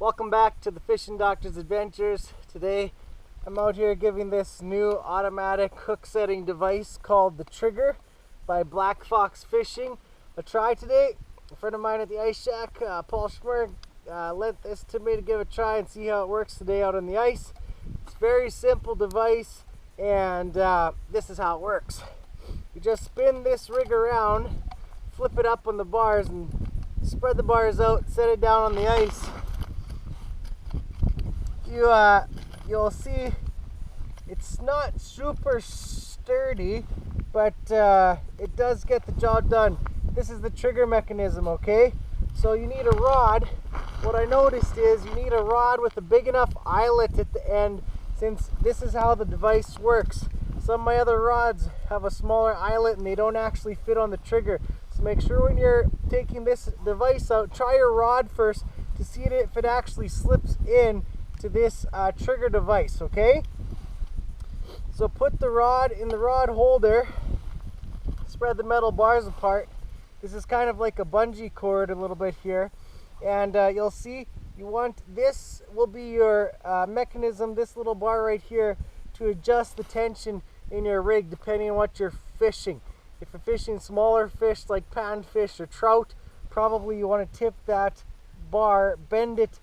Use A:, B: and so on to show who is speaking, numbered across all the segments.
A: Welcome back to the Fishing Doctor's Adventures. Today I'm out here giving this new automatic hook setting device called the Trigger by Black Fox Fishing a try today. A friend of mine at the ice shack, Paul Schmerg, lent this to me to give a try and see how it works today out on the ice. It's a very simple device, and this is how it works. You just spin this rig around, flip it up on the bars, and spread the bars out, set it down on the ice. You'll see it's not super sturdy, but it does get the job done. This is the trigger mechanism, okay? So you need a rod. What I noticed is you need a rod with a big enough eyelet at the end, since this is how the device works. Some of my other rods have a smaller eyelet and they don't actually fit on the trigger. So make sure when you're taking this device out, try your rod first to see if it actually slips in to this trigger device, okay? So put the rod in the rod holder, spread the metal bars apart. This is kind of like a bungee cord a little bit here, and you'll see you want this will be your mechanism, this little bar right here, to adjust the tension in your rig depending on what you're fishing. If you're fishing smaller fish like panfish or trout, probably you want to tip that bar, bend it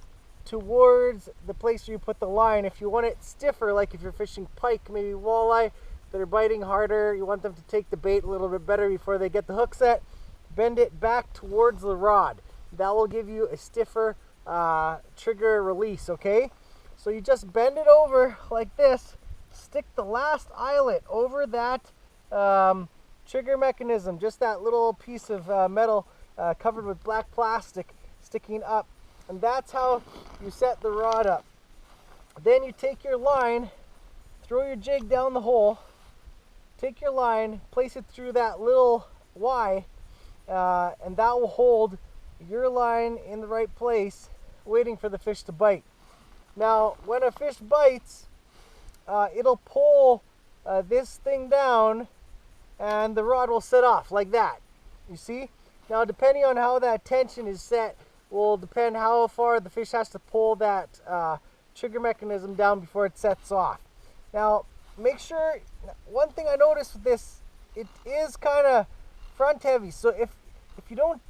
A: towards the place where you put the line. If you want it stiffer, like if you're fishing pike, maybe walleye that are biting harder, you want them to take the bait a little bit better before they get the hook set, bend it back towards the rod. That will give you a stiffer trigger release, okay? So you just bend it over like this, stick the last eyelet over that trigger mechanism, just that little piece of metal covered with black plastic sticking up. And that's how you set the rod up. Then you take your line, throw your jig down the hole, take your line, place it through that little Y, and that will hold your line in the right place, waiting for the fish to bite. Now, when a fish bites, it'll pull this thing down and the rod will set off like that. You see? Now, depending on how that tension is set, will depend how far the fish has to pull that trigger mechanism down before it sets off. Now, make sure, one thing I noticed with this, it is kind of front heavy. So if you don't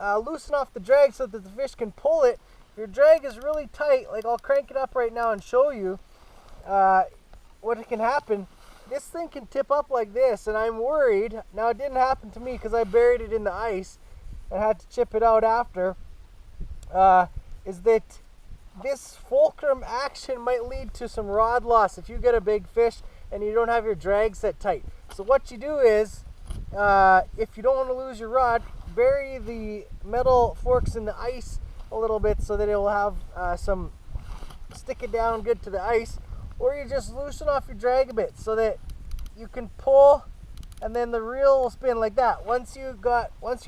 A: loosen off the drag so that the fish can pull it, if your drag is really tight, like I'll crank it up right now and show you what can happen. This thing can tip up like this, and I'm worried. Now, it didn't happen to me because I buried it in the ice and had to chip it out after. Is that this fulcrum action might lead to some rod loss if you get a big fish and you don't have your drag set tight. So what you do is, if you don't want to lose your rod, bury the metal forks in the ice a little bit so that it will have stick it down good to the ice, or you just loosen off your drag a bit so that you can pull, and then the reel will spin like that. Once you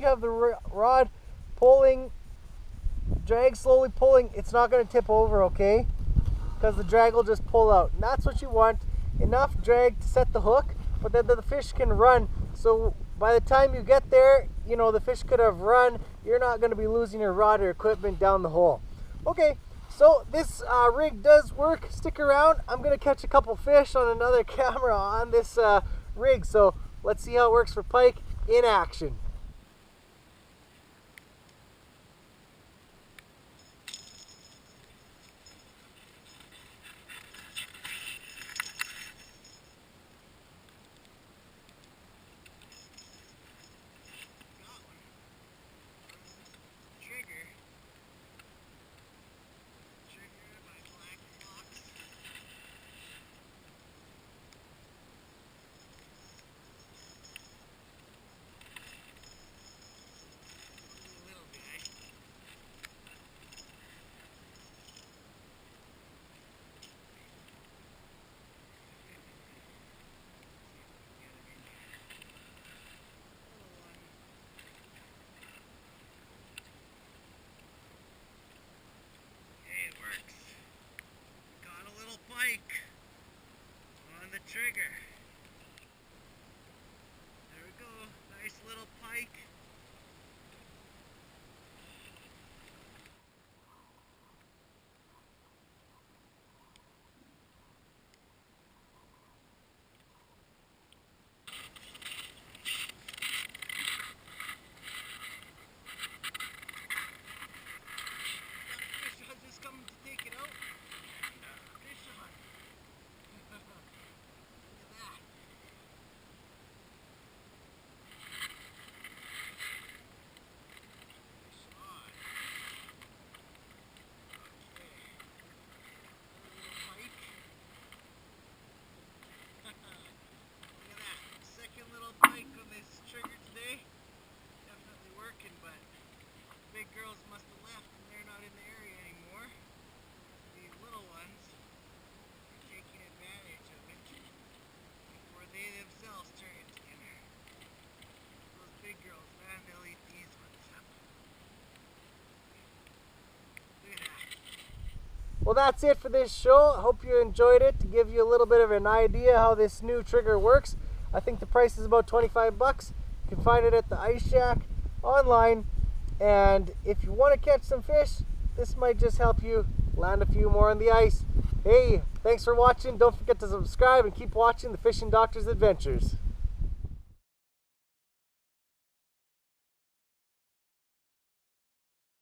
A: have the rod pulling, drag slowly pulling, it's not going to tip over, okay? Because the drag will just pull out. And that's what you want, enough drag to set the hook, but then the fish can run. So by the time you get there, you know, the fish could have run. You're not going to be losing your rod or equipment down the hole. Okay, so this rig does work. Stick around. I'm going to catch a couple fish on another camera on this rig. So let's see how it works for pike in action. Well, that's it for this show. I hope you enjoyed it. To give you a little bit of an idea how this new trigger works, I think the price is about 25 bucks. You can find it at the Ice Shack online. And if you want to catch some fish, this might just help you land a few more on the ice. Hey, thanks for watching. Don't forget to subscribe and keep watching the Fishing Doctor's Adventures.